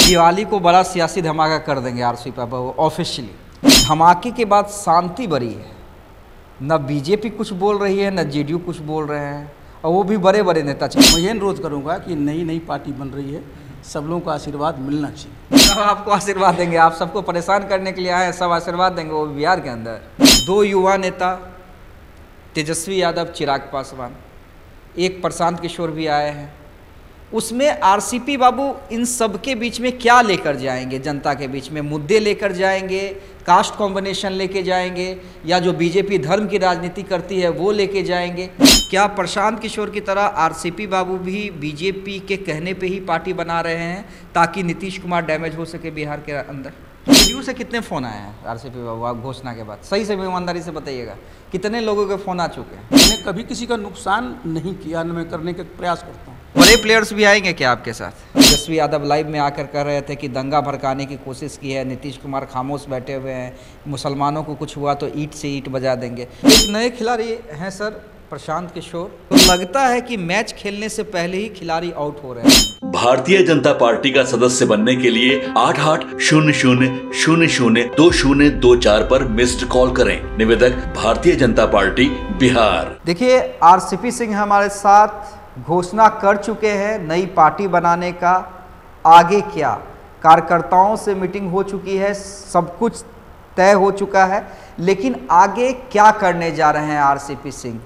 दिवाली को बड़ा सियासी धमाका कर देंगे आरसीपी बाबू ऑफिशियली। धमाके के बाद शांति बड़ी है, न बीजेपी कुछ बोल रही है न जेडीयू कुछ बोल रहे हैं, और वो भी बड़े बड़े नेता। मैं ये अनुरोध करूंगा कि नई नई पार्टी बन रही है, सब लोगों का आशीर्वाद मिलना चाहिए। सब आपको आशीर्वाद देंगे, आप सबको परेशान करने के लिए आए हैं, सब आशीर्वाद देंगे। वो बिहार के अंदर 2 युवा नेता तेजस्वी यादव, चिराग पासवान, एक प्रशांत किशोर भी आए हैं। उसमें आरसीपी बाबू इन सब के बीच में क्या लेकर जाएंगे? जनता के बीच में मुद्दे लेकर जाएंगे, कास्ट कॉम्बिनेशन लेके जाएंगे, या जो बीजेपी धर्म की राजनीति करती है वो लेके जाएंगे? क्या प्रशांत किशोर की तरह आरसीपी बाबू भी बीजेपी के कहने पे ही पार्टी बना रहे हैं ताकि नीतीश कुमार डैमेज हो सके बिहार के अंदर? जेडीयू से कितने फ़ोन आए हैं आरसीपी बाबू आप घोषणा के बाद? सही से ईमानदारी से बताइएगा, कितने लोगों के फ़ोन आ चुके हैं? मैंने कभी किसी का नुकसान नहीं किया, न मैं करने का प्रयास करता हूँ। बड़े प्लेयर्स भी आएंगे क्या आपके साथ? तेजस्वी यादव लाइव में आकर कह रहे थे कि दंगा भड़काने की कोशिश की है, नीतीश कुमार खामोश बैठे हुए हैं, मुसलमानों को कुछ हुआ तो ईंट से ईंट बजा देंगे। एक नए खिलाड़ी हैं सर प्रशांत किशोर, तो लगता है कि मैच खेलने से पहले ही खिलाड़ी आउट हो रहे हैं। भारतीय जनता पार्टी का सदस्य बनने के लिए 8800002024 पर मिस्ड कॉल करें। निवेदक भारतीय जनता पार्टी बिहार। देखिए, आरसीपी सिंह हमारे साथ घोषणा कर चुके हैं नई पार्टी बनाने का। आगे क्या? कार्यकर्ताओं से मीटिंग हो चुकी है, सब कुछ तय हो चुका है, लेकिन आगे क्या करने जा रहे हैं आरसीपी सिंह?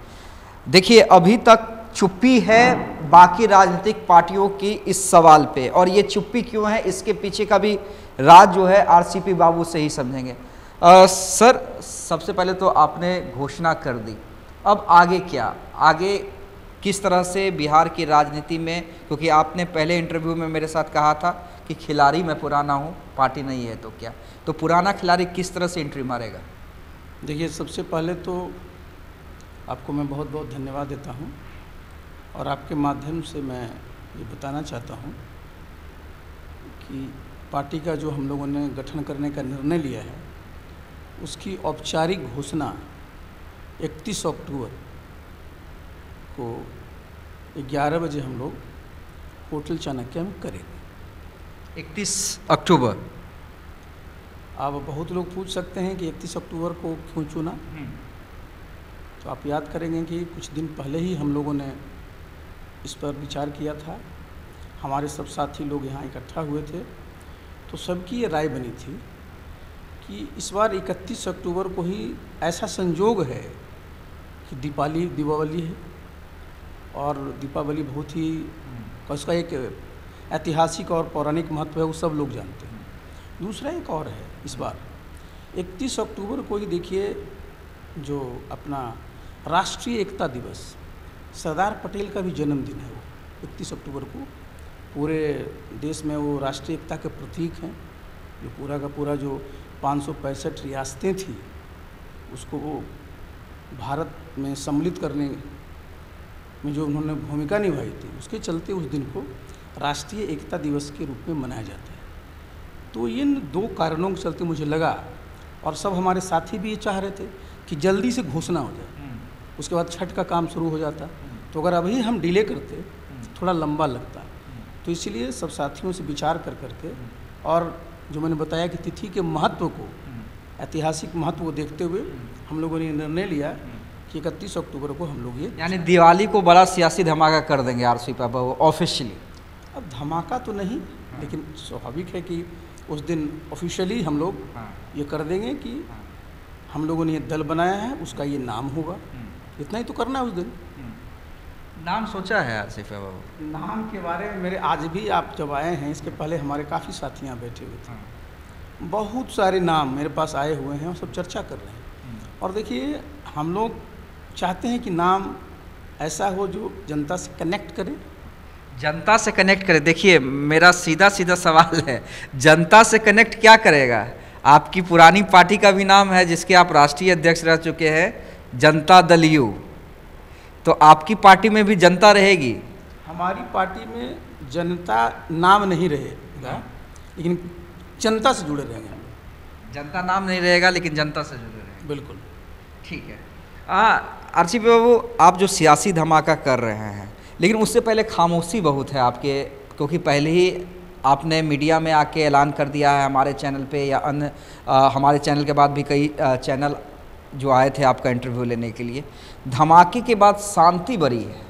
देखिए, अभी तक चुप्पी है बाकी राजनीतिक पार्टियों की इस सवाल पे, और ये चुप्पी क्यों है इसके पीछे का भी राज जो है आरसीपी बाबू से ही समझेंगे। सर, सबसे पहले तो आपने घोषणा कर दी, अब आगे क्या? आगे किस तरह से बिहार की राजनीति में, क्योंकि आपने पहले इंटरव्यू में मेरे साथ कहा था कि खिलाड़ी मैं पुराना हूँ, पार्टी नहीं है, तो क्या तो पुराना खिलाड़ी किस तरह से एंट्री मारेगा? देखिए, सबसे पहले तो आपको मैं बहुत बहुत धन्यवाद देता हूँ, और आपके माध्यम से मैं ये बताना चाहता हूँ कि पार्टी का जो हम लोगों ने गठन करने का निर्णय लिया है, उसकी औपचारिक घोषणा 31 अक्टूबर को 11 बजे हम लोग होटल चाणक्य में करेंगे। 31 अक्टूबर। अब बहुत लोग पूछ सकते हैं कि 31 अक्टूबर को क्यों चुना? तो आप याद करेंगे कि कुछ दिन पहले ही हम लोगों ने इस पर विचार किया था। हमारे सब साथी लोग यहाँ इकट्ठा हुए थे, तो सबकी ये राय बनी थी कि इस बार 31 अक्टूबर को ही ऐसा संजोग है कि दीपावली है, और दीपावली बहुत ही उसका एक ऐतिहासिक और पौराणिक महत्व है, वो सब लोग जानते हैं। दूसरा एक और है, इस बार 31 अक्टूबर को ही देखिए जो अपना राष्ट्रीय एकता दिवस, सरदार पटेल का भी जन्मदिन है। वो 31 अक्टूबर को पूरे देश में वो राष्ट्रीय एकता के प्रतीक हैं। जो पूरा का पूरा जो 565 रियासतें थी, उसको वो भारत में सम्मिलित करने में जो उन्होंने भूमिका निभाई थी, उसके चलते उस दिन को राष्ट्रीय एकता दिवस के रूप में मनाया जाता है। तो इन 2 कारणों के चलते मुझे लगा, और सब हमारे साथी भी ये चाह रहे थे कि जल्दी से घोषणा हो जाए, उसके बाद छठ का काम शुरू हो जाता। तो अगर अभी हम डिले करते तो थोड़ा लंबा लगता। तो इसलिए सब साथियों से विचार कर करके, और जो मैंने बताया कि तिथि के महत्व को, ऐतिहासिक महत्व को देखते हुए हम लोगों ने निर्णय लिया कि 31 अक्टूबर को हम लोग ये, यानी दिवाली को बड़ा सियासी धमाका कर देंगे आरसीपी बाबू ऑफिशियली। अब धमाका तो नहीं, लेकिन स्वाभाविक है कि उस दिन ऑफिशियली हम लोग ये कर देंगे कि हम लोगों ने ये दल बनाया है, उसका ये नाम होगा। इतना ही तो करना है उस दिन। नाम सोचा है आरसीपी बाबू? नाम के बारे में मेरे आज भी, आप जब आए हैं इसके पहले हमारे काफ़ी साथी यहाँ बैठे हुए थे, बहुत सारे नाम मेरे पास आए हुए हैं और सब चर्चा कर रहे हैं। और देखिए, हम लोग चाहते हैं कि नाम ऐसा हो जो जनता से कनेक्ट करे। जनता से कनेक्ट करे? देखिए, मेरा सीधा सीधा सवाल है, जनता से कनेक्ट क्या करेगा? आपकी पुरानी पार्टी का भी नाम है जिसके आप राष्ट्रीय अध्यक्ष रह चुके हैं, जनता दल यू, तो आपकी पार्टी में भी जनता रहेगी? हमारी पार्टी में जनता नाम नहीं रहेगा, लेकिन जनता से जुड़े रहेंगे। जनता नाम नहीं रहेगा लेकिन जनता से जुड़े रहेंगे। बिल्कुल ठीक है। आरसीपी बाबू, आप जो सियासी धमाका कर रहे हैं, लेकिन उससे पहले खामोशी बहुत है आपके, क्योंकि पहले ही आपने मीडिया में आके ऐलान कर दिया है हमारे चैनल पे या अन्य हमारे चैनल के बाद भी कई चैनल जो आए थे आपका इंटरव्यू लेने के लिए, धमाके के बाद शांति बरी है,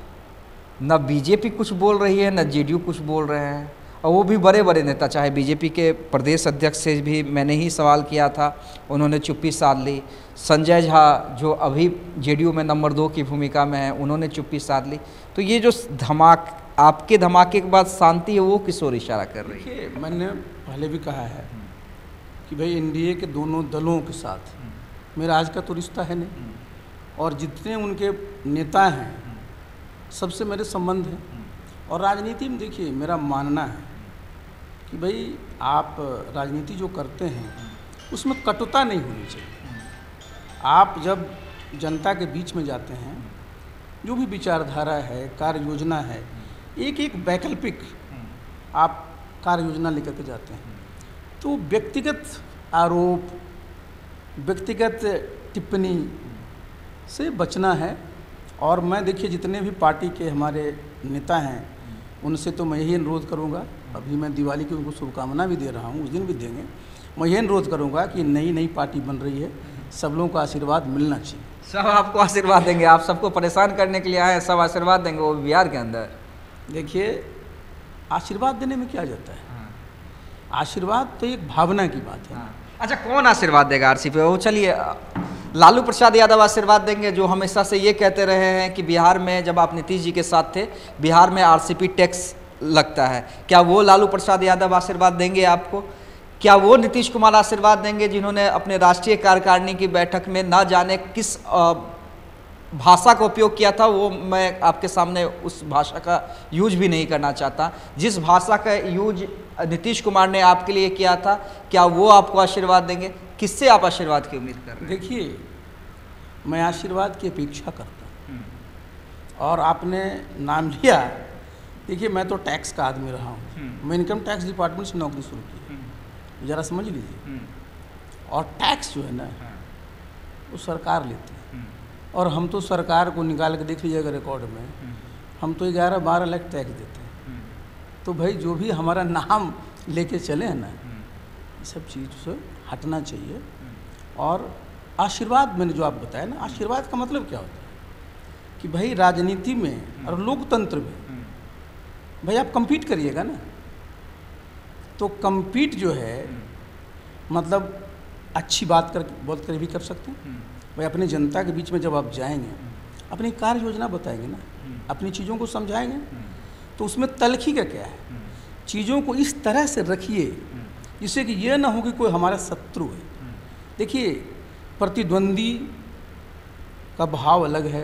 न बीजेपी कुछ बोल रही है न जेडीयू कुछ बोल रहे हैं, और वो भी बड़े बड़े नेता, चाहे बीजेपी के प्रदेश अध्यक्ष से भी मैंने ही सवाल किया था, उन्होंने चुप्पी साध ली। संजय झा जो अभी जेडीयू में नंबर 2 की भूमिका में है, उन्होंने चुप्पी साध ली। तो ये जो आपके धमाके के बाद शांति है, वो किस ओर इशारा कर रही है? देखिए, मैंने पहले भी कहा है कि भाई एनडीए के दोनों दलों के साथ मेरा आज का तो रिश्ता है नहीं, और जितने उनके नेता हैं सबसे मेरे संबंध हैं। और राजनीति में देखिए, मेरा मानना है कि भाई आप राजनीति जो करते हैं उसमें कटुता नहीं होनी चाहिए। आप जब जनता के बीच में जाते हैं, जो भी विचारधारा है, कार्य योजना है, एक एक वैकल्पिक आप कार्य योजना लेकर के जाते हैं, तो व्यक्तिगत आरोप, व्यक्तिगत टिप्पणी से बचना है। और मैं देखिए, जितने भी पार्टी के हमारे नेता हैं उनसे तो मैं यही अनुरोध करूंगा, अभी मैं दिवाली की उनको शुभकामना भी दे रहा हूं, उस दिन भी देंगे, मैं यही अनुरोध करूंगा कि नई पार्टी बन रही है, सब लोगों का आशीर्वाद मिलना चाहिए। सब आपको आशीर्वाद देंगे? आप सबको परेशान करने के लिए आए हैं, सब आशीर्वाद देंगे वो बिहार के अंदर? देखिए, आशीर्वाद देने में क्या जाता है? आशीर्वाद तो एक भावना की बात है। अच्छा, कौन आशीर्वाद देगा आरसी पे? वो चलिए, लालू प्रसाद यादव आशीर्वाद देंगे, जो हमेशा से ये कहते रहे हैं कि बिहार में जब आप नीतीश जी के साथ थे, बिहार में आरसीपी टैक्स लगता है। क्या वो लालू प्रसाद यादव आशीर्वाद देंगे आपको? क्या वो नीतीश कुमार आशीर्वाद देंगे, जिन्होंने अपने राष्ट्रीय कार्यकारिणी की बैठक में ना जाने किस भाषा का उपयोग किया था? वो मैं आपके सामने उस भाषा का यूज भी नहीं करना चाहता। जिस भाषा का यूज नीतीश कुमार ने आपके लिए किया था, क्या वो आपको आशीर्वाद देंगे? किससे आप आशीर्वाद की उम्मीद कर रहे हैं? देखिए, मैं आशीर्वाद की अपेक्षा करता हूँ, और आपने नाम लिया, देखिए मैं तो टैक्स का आदमी रहा हूँ, मैं इनकम टैक्स डिपार्टमेंट से नौकरी शुरू की, ज़रा समझ लीजिए। और टैक्स जो है ना, वो सरकार लेती है, और हम तो सरकार को निकाल के देख लीजिएगा रिकॉर्ड में, हम तो 11-12 लाख टैक्स देते हैं। तो भाई जो भी हमारा नाम लेके चले हैं ना, ये सब चीज़ से हटना चाहिए। और आशीर्वाद, मैंने जो आप बताया ना, आशीर्वाद का मतलब क्या होता है कि भाई राजनीति में और लोकतंत्र में भाई आप compete करिएगा ना, तो compete जो है मतलब अच्छी बात बोल कर भी कर सकते हैं। भाई अपने जनता के बीच में जब आप जाएंगे, अपनी कार्य योजना बताएंगे ना, अपनी चीज़ों को समझाएंगे, तो उसमें तलखी का क्या है? चीज़ों को इस तरह से रखिए जिससे कि ये ना हो कि कोई हमारा शत्रु है। देखिए, प्रतिद्वंदी का भाव अलग है,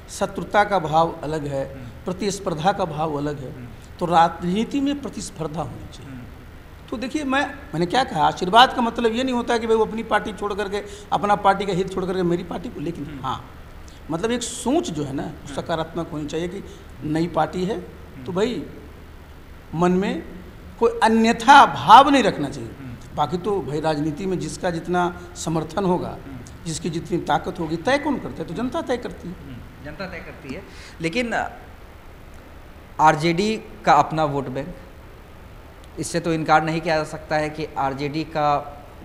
शत्रुता का भाव अलग है, प्रतिस्पर्धा का भाव अलग है। तो राजनीति में प्रतिस्पर्धा होनी चाहिए। तो देखिए, मैंने क्या कहा, आशीर्वाद का मतलब ये नहीं होता कि भाई वो अपनी पार्टी छोड़ करके, अपना पार्टी का हित छोड़ करके मेरी पार्टी को, लेकिन हाँ मतलब एक सोच जो है ना, सकारात्मक होनी चाहिए कि नई पार्टी है तो भाई मन में कोई अन्यथा भाव नहीं रखना चाहिए। बाकी तो भाई राजनीति में जिसका जितना समर्थन होगा, जिसकी जितनी ताकत होगी, तय कौन करता है? तो जनता तय करती है। जनता तय करती है। लेकिन आरजेडी का अपना वोट बैंक, इससे तो इनकार नहीं किया जा सकता है कि आरजेडी का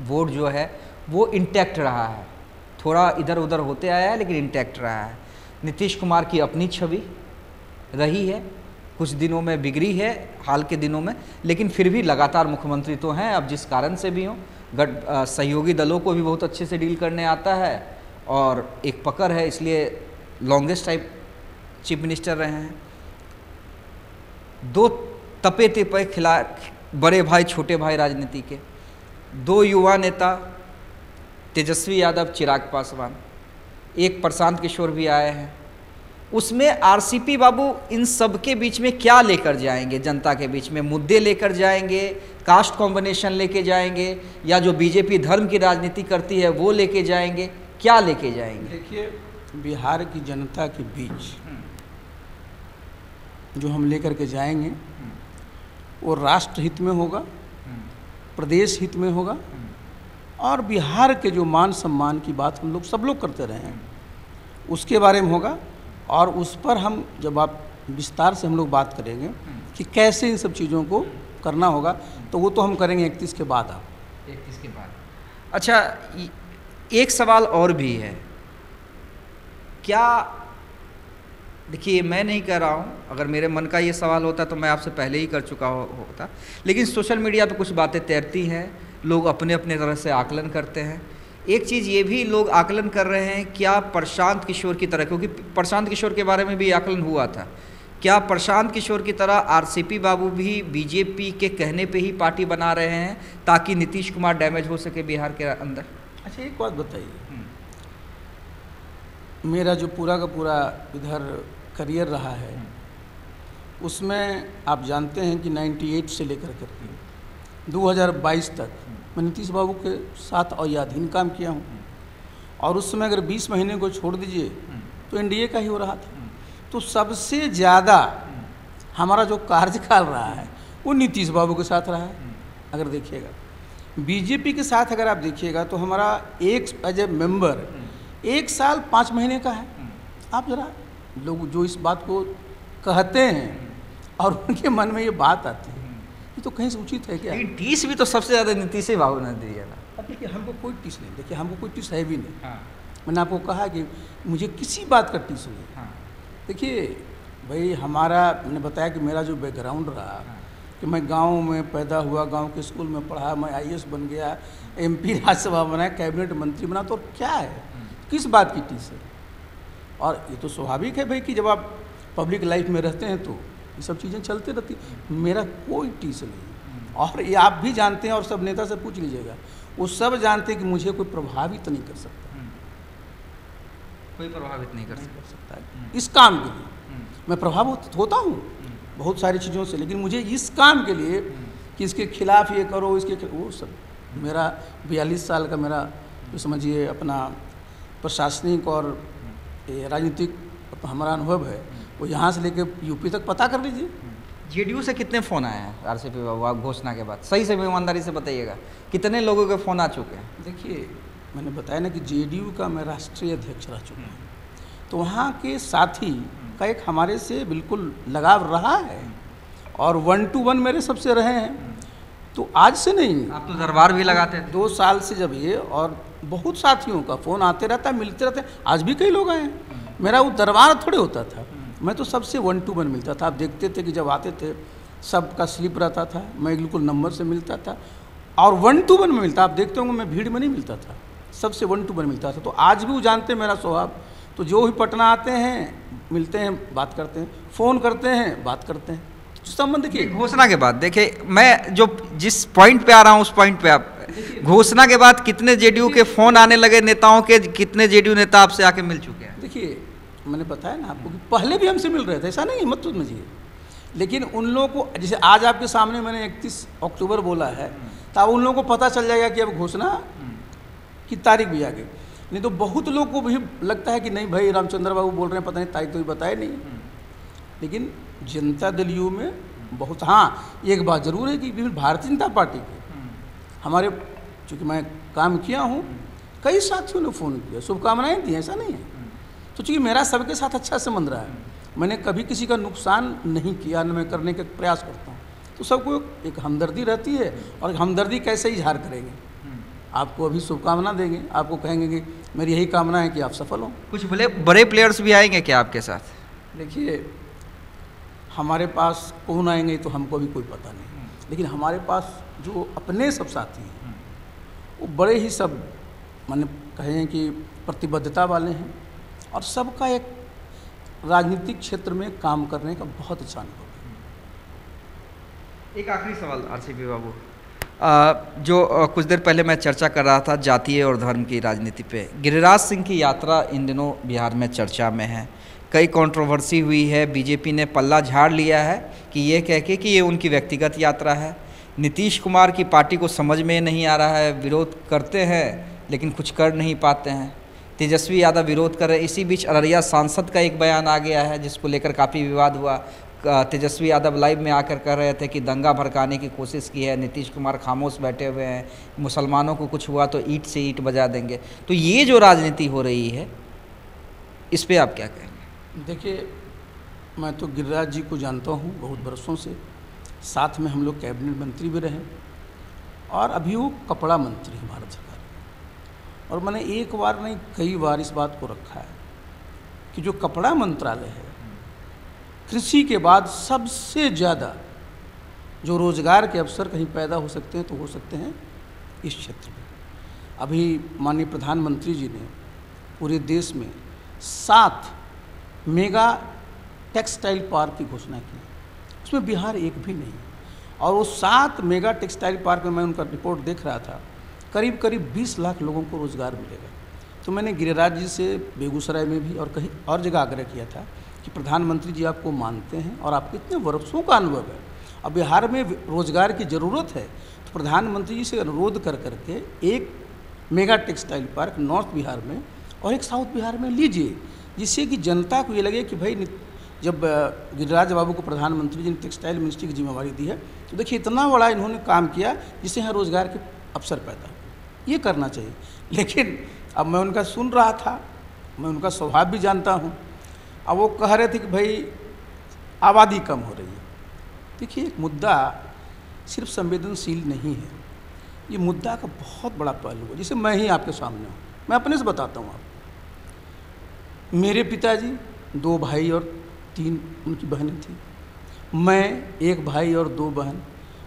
वोट जो है वो इंटैक्ट रहा है, थोड़ा इधर उधर होते आया है लेकिन इंटैक्ट रहा है। नीतीश कुमार की अपनी छवि रही है, कुछ दिनों में बिगड़ी है हाल के दिनों में, लेकिन फिर भी लगातार मुख्यमंत्री तो हैं। अब जिस कारण से भी हो, सहयोगी दलों को भी बहुत अच्छे से डील करने आता है और एक पकड़ है, इसलिए लॉन्गेस्ट टाइम चीफ मिनिस्टर रहे हैं। दो तपे तिपे बड़े भाई छोटे भाई राजनीति के, दो युवा नेता तेजस्वी यादव, चिराग पासवान, एक प्रशांत किशोर भी आए हैं। उसमें आरसीपी बाबू इन सब के बीच में क्या लेकर जाएंगे? जनता के बीच में मुद्दे लेकर जाएंगे, कास्ट कॉम्बिनेशन लेके जाएंगे, या जो बीजेपी धर्म की राजनीति करती है वो लेके जाएंगे? क्या लेके जाएंगे? देखिए, बिहार की जनता के बीच जो हम लेकर के जाएंगे वो राष्ट्र हित में होगा, प्रदेश हित में होगा, और बिहार के जो मान सम्मान की बात हम लोग सब लोग करते रहे हैं उसके बारे में होगा। और उस पर हम जब आप विस्तार से हम लोग बात करेंगे कि कैसे इन सब चीज़ों को करना होगा तो वो तो हम करेंगे 31 के बाद। आप 31 के बाद। अच्छा, एक सवाल और भी है, क्या, देखिए मैं नहीं कह रहा हूँ, अगर मेरे मन का ये सवाल होता तो मैं आपसे पहले ही कर चुका होता, लेकिन सोशल मीडिया पे कुछ बातें तैरती हैं, लोग अपने अपने तरह से आकलन करते हैं। एक चीज़ ये भी लोग आकलन कर रहे हैं, क्या प्रशांत किशोर की तरह, क्योंकि प्रशांत किशोर के बारे में भी आकलन हुआ था, क्या प्रशांत किशोर की तरह आरसीपी बाबू भी बीजेपी के कहने पे ही पार्टी बना रहे हैं ताकि नीतीश कुमार डैमेज हो सके बिहार के अंदर? अच्छा, एक बात बताइए, मेरा जो पूरा का पूरा इधर करियर रहा है उसमें आप जानते हैं कि 98 से लेकर के 2022 तक मैं नीतीश बाबू के साथ अयाधीन काम किया हूँ, और उस समय अगर 20 महीने को छोड़ दीजिए तो एनडीए का ही हो रहा था। तो सबसे ज़्यादा हमारा जो कार्यकाल रहा है वो नीतीश बाबू के साथ रहा है। अगर देखिएगा बीजेपी के साथ अगर आप देखिएगा तो हमारा एक एज ए मेंबर 1 साल 5 महीने का है। आप जरा लोग जो इस बात को कहते हैं और उनके मन में ये बात आती है, ये तो कहीं से उचित है क्या? टीस भी तो सबसे ज़्यादा नीतीश बाबू ने दी है ना। अब देखिए हमको कोई टीस नहीं, देखिए हमको कोई टीस है भी नहीं। हाँ। मैंने आपको कहा कि मुझे किसी बात का टीस नहीं। हाँ। देखिए भाई, हमारा, मैंने बताया कि मेरा जो बैकग्राउंड रहा कि मैं गांव में पैदा हुआ, गांव के स्कूल में पढ़ा, मैं आईएएस बन गया, एमपी राज्यसभा बना, कैबिनेट मंत्री बना, तो क्या है, किस बात की टीस है? और ये तो स्वाभाविक है भाई कि जब आप पब्लिक लाइफ में रहते हैं तो ये सब चीज़ें चलती रहती। मेरा कोई टीस नहीं, और ये आप भी जानते हैं और सब नेता से पूछ लीजिएगा, वो सब जानते हैं कि मुझे कोई प्रभावित नहीं कर सकता, कोई प्रभावित नहीं कर सकता है इस काम के लिए। मैं प्रभावित होता हूँ बहुत सारी चीज़ों से, लेकिन मुझे इस काम के लिए कि इसके खिलाफ ये करो, इसके वो सब, मेरा 42 साल का मेरा जो समझिए अपना प्रशासनिक और राजनीतिक हमारा अनुभव है, वो यहाँ से लेके यूपी तक पता कर लीजिए। जेडीयू से कितने फ़ोन आए हैं आरसीपी बाबू घोषणा के बाद? सही से ईमानदारी से बताइएगा, कितने लोगों के फ़ोन आ चुके हैं? देखिए मैंने बताया ना कि जेडीयू का मैं राष्ट्रीय अध्यक्ष रह चुका हूँ, तो वहाँ के साथी का एक हमारे से बिल्कुल लगाव रहा है, और 1 to 1 मेरे सबसे रहे हैं। तो आज से नहीं, आप तो दरबार भी लगाते थे 2 साल से जब ये, और बहुत साथियों का फ़ोन आते रहता है, मिलते रहते हैं, आज भी कई लोग आए हैं। मेरा वो दरबार थोड़े होता था, मैं तो सबसे 1 to 1 मिलता था। आप देखते थे कि जब आते थे सबका स्लिप रहता था, मैं बिल्कुल नंबर से मिलता था, और 1 to 1 में मिलता। आप देखते होंगे मैं भीड़ में नहीं मिलता था, सबसे 1 to 1 मिलता था। तो आज भी वो जानते हैं मेरा स्वभाव, तो जो भी पटना आते हैं मिलते हैं, बात करते हैं, फ़ोन करते हैं, बात करते हैं, संबंध की। घोषणा के बाद देखिए, मैं जो जिस पॉइंट पे आ रहा हूँ उस पॉइंट पे आप, घोषणा के बाद कितने जेडीयू के फ़ोन आने लगे नेताओं के, कितने जेडीयू नेता आपसे आके मिल चुके हैं? देखिए मैंने बताया ना आपको कि पहले भी हमसे मिल रहे थे, ऐसा नहीं, मत समझिए, लेकिन उन लोगों को, जैसे आज आपके सामने मैंने 31 अक्टूबर बोला है, तो अब उन लोगों को पता चल जाएगा कि अब घोषणा की तारीख भी आ गई। नहीं तो बहुत लोग को भी लगता है कि नहीं भाई रामचंद्र बाबू बोल रहे हैं, पता नहीं तारीख तो बताए नहीं। लेकिन जनता दल यू में बहुत, हाँ एक बात ज़रूर है कि भारतीय जनता पार्टी के हमारे, चूँकि मैं काम किया हूँ, कई साथियों ने फ़ोन किया, शुभकामनाएं दी, ऐसा नहीं है। तो चूँकि मेरा सबके साथ अच्छा संबंध रहा है, मैंने कभी किसी का नुकसान नहीं किया, न मैं करने का प्रयास करता हूँ, तो सबको एक हमदर्दी रहती है, और हमदर्दी कैसे इजहार करेंगे, आपको अभी शुभकामना देंगे, आपको कहेंगे कि मेरी यही कामना है कि आप सफल हों। कुछ बड़े प्लेयर्स भी आएंगे क्या आपके साथ? देखिए हमारे पास कौन आएंगे तो हमको भी कोई पता नहीं, लेकिन हमारे पास जो अपने सब साथी हैं वो बड़े ही सब माने कहें कि प्रतिबद्धता वाले हैं, और सबका एक राजनीतिक क्षेत्र में काम करने का बहुत अच्छा अनुभव है। एक आखिरी सवाल आरसीपी बाबू, जो कुछ देर पहले मैं चर्चा कर रहा था जातीय और धर्म की राजनीति पे, गिरिराज सिंह की यात्रा इन दिनों बिहार में चर्चा में है, कई कंट्रोवर्सी हुई है, बीजेपी ने पल्ला झाड़ लिया है कि ये कह के कि ये उनकी व्यक्तिगत यात्रा है। नीतीश कुमार की पार्टी को समझ में नहीं आ रहा है, विरोध करते हैं लेकिन कुछ कर नहीं पाते हैं। तेजस्वी यादव विरोध कर रहे हैं। इसी बीच अररिया सांसद का एक बयान आ गया है जिसको लेकर काफ़ी विवाद हुआ। तेजस्वी यादव लाइव में आकर कह रहे थे कि दंगा भड़काने की कोशिश की है, नीतीश कुमार खामोश बैठे हुए हैं, मुसलमानों को कुछ हुआ तो ईंट से ईंट बजा देंगे। तो ये जो राजनीति हो रही है इस पर आप क्या कहेंगे? देखिए मैं तो गिरिराज जी को जानता हूँ बहुत बरसों से, साथ में हम लोग कैबिनेट मंत्री भी रहे और अभी वो कपड़ा मंत्री हैं भारत सरकार में। और मैंने एक बार नहीं कई बार इस बात को रखा है कि जो कपड़ा मंत्रालय है, कृषि के बाद सबसे ज़्यादा जो रोज़गार के अवसर कहीं पैदा हो सकते हैं तो हो सकते हैं इस क्षेत्र में। अभी माननीय प्रधानमंत्री जी ने पूरे देश में 7 मेगा टेक्सटाइल पार्क की घोषणा की, उसमें बिहार एक भी नहीं। और वो 7 मेगा टेक्सटाइल पार्क में मैं उनका रिपोर्ट देख रहा था, करीब करीब 20 लाख लोगों को रोज़गार मिलेगा। तो मैंने गिरिराज जी से बेगूसराय में भी और कहीं और जगह आग्रह किया था कि प्रधानमंत्री जी आपको मानते हैं और आपको इतने वर्षों का अनुभव है, अब बिहार में रोज़गार की ज़रूरत है, तो प्रधानमंत्री जी से अनुरोध कर करके एक mega textile park north Bihar में और एक साउथ बिहार में लीजिए, जिससे कि जनता को ये लगे कि भाई जब गिरिराज बाबू को प्रधानमंत्री जी ने टेक्सटाइल मिनिस्ट्री की जिम्मेवारी दी है तो देखिए इतना बड़ा इन्होंने काम किया जिससे यहाँ रोज़गार के अवसर पैदा हो। ये करना चाहिए। लेकिन अब मैं उनका सुन रहा था, मैं उनका स्वभाव भी जानता हूँ। अब वो कह रहे थे कि भाई आबादी कम हो रही है। देखिए, एक मुद्दा सिर्फ संवेदनशील नहीं है, ये मुद्दा का बहुत बड़ा पहलू है। जैसे मैं ही आपके सामने हूँ, मैं अपने से बताता हूँ आपको। मेरे पिताजी 2 भाई और 3 उनकी बहनें थी, मैं 1 भाई और 2 बहन,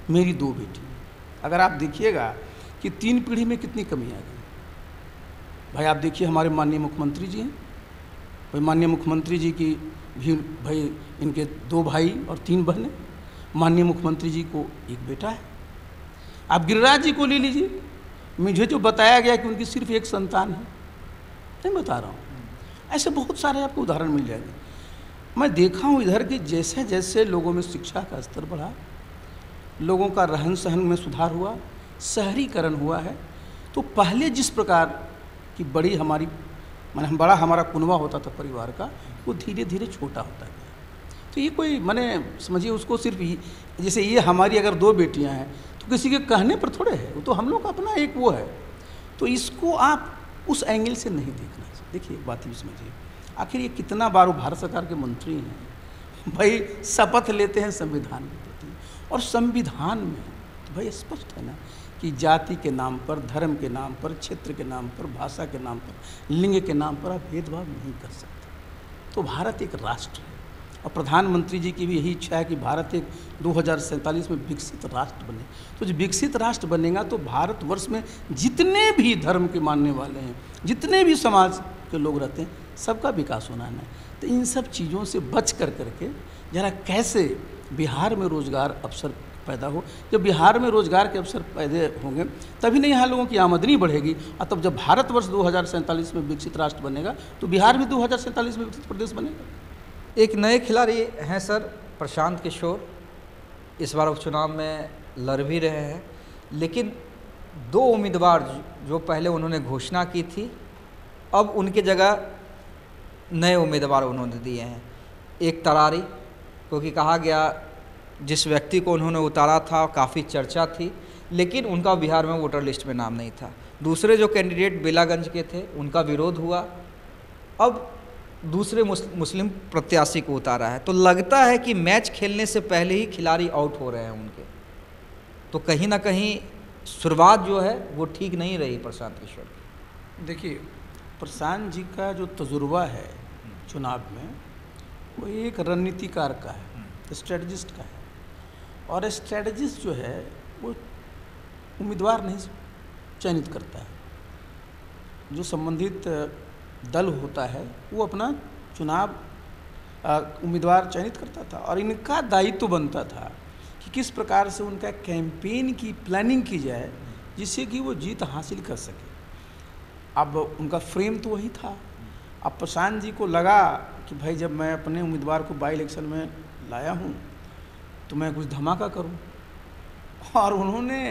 मेरी 2 बेटी। अगर आप देखिएगा कि 3 पीढ़ी में कितनी कमी आ गई। भाई आप देखिए हमारे माननीय मुख्यमंत्री जी हैं, भाई माननीय मुख्यमंत्री जी की भी भाई इनके 2 भाई और 3 बहनें, माननीय मुख्यमंत्री जी को 1 बेटा है। आप गिरिराज जी को ले लीजिए, मुझे जो बताया गया कि उनकी सिर्फ 1 संतान है, नहीं बता रहा हूँ, ऐसे बहुत सारे आपको उदाहरण मिल जाएंगे। मैं देखा हूँ इधर कि जैसे जैसे लोगों में शिक्षा का स्तर बढ़ा, लोगों का रहन सहन में सुधार हुआ, शहरीकरण हुआ है, तो पहले जिस प्रकार की बड़ी हमारी बड़ा हमारा कुनबा होता था परिवार का, वो धीरे धीरे छोटा होता गया। तो ये कोई समझिए उसको सिर्फ जैसे ये हमारी अगर 2 बेटियां हैं तो किसी के कहने पर थोड़े है, वो तो हम लोग का अपना एक वो है। तो इसको आप उस एंगल से नहीं देखना चाहिए। देखिए एक बात भी समझिए, आखिर ये कितना बार वो भारत सरकार के मंत्री हैं, भाई शपथ लेते हैं संविधान के प्रति, और संविधान में तो भाई स्पष्ट है ना कि जाति के नाम पर, धर्म के नाम पर, क्षेत्र के नाम पर, भाषा के नाम पर, लिंग के नाम पर आप भेदभाव नहीं कर सकते। तो भारत एक राष्ट्र है और प्रधानमंत्री जी की भी यही इच्छा है कि भारत एक 2047 में विकसित राष्ट्र बने। तो जो विकसित राष्ट्र बनेगा तो भारतवर्ष में जितने भी धर्म के मानने वाले हैं, जितने भी समाज के लोग रहते हैं, सबका विकास होना है। तो इन सब चीज़ों से बच कर करके जरा कैसे बिहार में रोज़गार अवसर पैदा हो। जब बिहार में रोज़गार के अवसर पैदा होंगे तभी नहीं यहाँ लोगों की आमदनी बढ़ेगी, और तब जब भारतवर्ष 2047 में विकसित राष्ट्र बनेगा तो बिहार भी 2047 में विकसित प्रदेश बनेगा। एक नए खिलाड़ी हैं सर प्रशांत किशोर, इस बार उपचुनाव में लड़ भी रहे हैं, लेकिन 2 उम्मीदवार जो पहले उन्होंने घोषणा की थी, अब उनके जगह नए उम्मीदवार उन्होंने दिए हैं। एक तरारी, क्योंकि कहा गया जिस व्यक्ति को उन्होंने उतारा था काफ़ी चर्चा थी, लेकिन उनका बिहार में वोटर लिस्ट में नाम नहीं था। दूसरे जो कैंडिडेट बेलागंज के थे उनका विरोध हुआ, अब दूसरे मुस्लिम प्रत्याशी को उतारा है। तो लगता है कि मैच खेलने से पहले ही खिलाड़ी आउट हो रहे हैं उनके, तो कहीं ना कहीं शुरुआत जो है वो ठीक नहीं रही प्रशांत किशोर की। देखिए, प्रशांत जी का जो तजुर्बा है चुनाव में, वो एक रणनीतिकार का है, स्ट्रेटजिस्ट का है। और स्ट्रेटजिस्ट जो है वो उम्मीदवार नहीं चयनित करता है, जो संबंधित दल होता है वो अपना चुनाव उम्मीदवार चयनित करता था, और इनका दायित्व बनता था कि किस प्रकार से उनका कैंपेन की प्लानिंग की जाए जिससे कि वो जीत हासिल कर सके। अब उनका फ्रेम तो वही था। अब प्रशांत जी को लगा कि भाई जब मैं अपने उम्मीदवार को बाई इलेक्शन में लाया हूँ तो मैं कुछ धमाका करूँ, और उन्होंने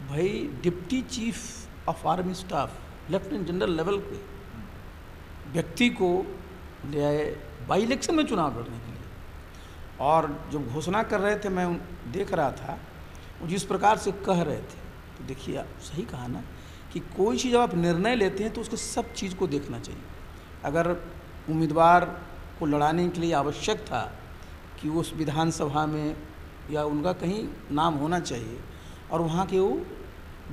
भाई deputy chief of army staff lieutenant general level के व्यक्ति को ले आए बाई इलेक्शन में चुनाव लड़ने के लिए। और जब घोषणा कर रहे थे मैं देख रहा था, वो जिस प्रकार से कह रहे थे, तो देखिए आप सही कहा ना कि कोई चीज़ जब आप निर्णय लेते हैं तो उसके सब चीज़ को देखना चाहिए। अगर उम्मीदवार को लड़ाने के लिए आवश्यक था कि उस विधानसभा में या उनका कहीं नाम होना चाहिए और वहाँ के वो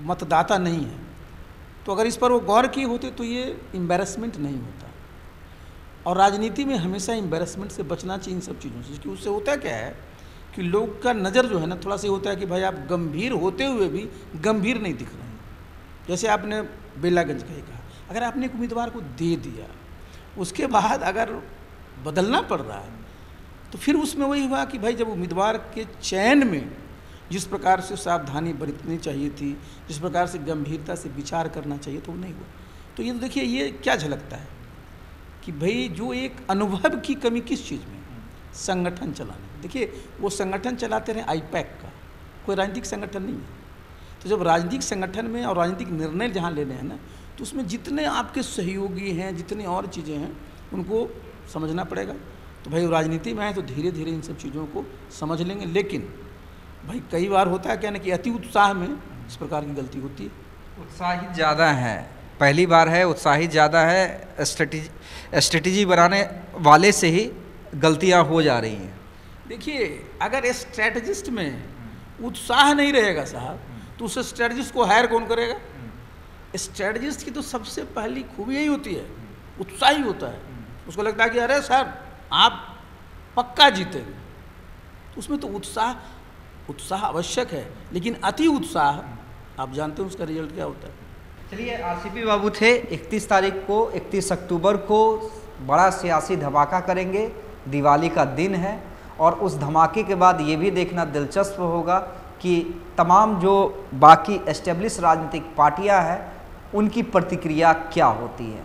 मतदाता नहीं है, तो अगर इस पर वो गौर किए होते तो ये एम्बैरेसमेंट नहीं होता। और राजनीति में हमेशा एम्बैरेसमेंट से बचना चाहिए इन सब चीज़ों से, क्योंकि उससे होता क्या है कि लोग का नज़र जो है ना थोड़ा सा होता है कि भाई आप गंभीर होते हुए भी गंभीर नहीं दिख रहे हैं। जैसे आपने बेलागंज का ही कहा, अगर आपने एक उम्मीदवार को दे दिया, उसके बाद अगर बदलना पड़ रहा है तो फिर उसमें वही हुआ कि भाई जब उम्मीदवार के चयन में जिस प्रकार से सावधानी बरतनी चाहिए थी, जिस प्रकार से गंभीरता से विचार करना चाहिए, तो वो नहीं हुआ। तो ये तो देखिए ये क्या झलकता है कि भाई जो एक अनुभव की कमी किस चीज़ में, संगठन चलाने। देखिए वो संगठन चलाते रहे आईपैक का, कोई राजनीतिक संगठन नहीं है। तो जब राजनीतिक संगठन में और राजनीतिक निर्णय जहाँ लेने हैं ना, तो उसमें जितने आपके सहयोगी हैं, जितनी और चीज़ें हैं, उनको समझना पड़ेगा। तो भाई राजनीति में आए तो धीरे धीरे इन सब चीज़ों को समझ लेंगे। लेकिन भाई कई बार होता है क्या ना कि अति उत्साह में इस प्रकार की गलती होती है। उत्साहित ज़्यादा है, पहली बार है, उत्साहित ज़्यादा है, स्ट्रेटेजी बनाने वाले से ही गलतियां हो जा रही हैं। देखिए अगर स्ट्रेटजिस्ट में उत्साह नहीं रहेगा साहब, तो उस स्ट्रेटजिस्ट को हायर कौन करेगा? स्ट्रेटजिस्ट की तो सबसे पहली खूबी यही होती है, उत्साह ही होता है। उसको लगता है कि अरे सर आप पक्का जीतेंगे, तो उसमें तो उत्साह आवश्यक है, लेकिन अति उत्साह आप जानते हैं उसका रिजल्ट क्या होता है। चलिए, आरसीपी बाबू थे। 31 तारीख को, 31 अक्टूबर को बड़ा सियासी धमाका करेंगे। दिवाली का दिन है और उस धमाके के बाद ये भी देखना दिलचस्प होगा कि तमाम जो बाकी एस्टेब्लिश राजनीतिक पार्टियां हैं उनकी प्रतिक्रिया क्या होती है।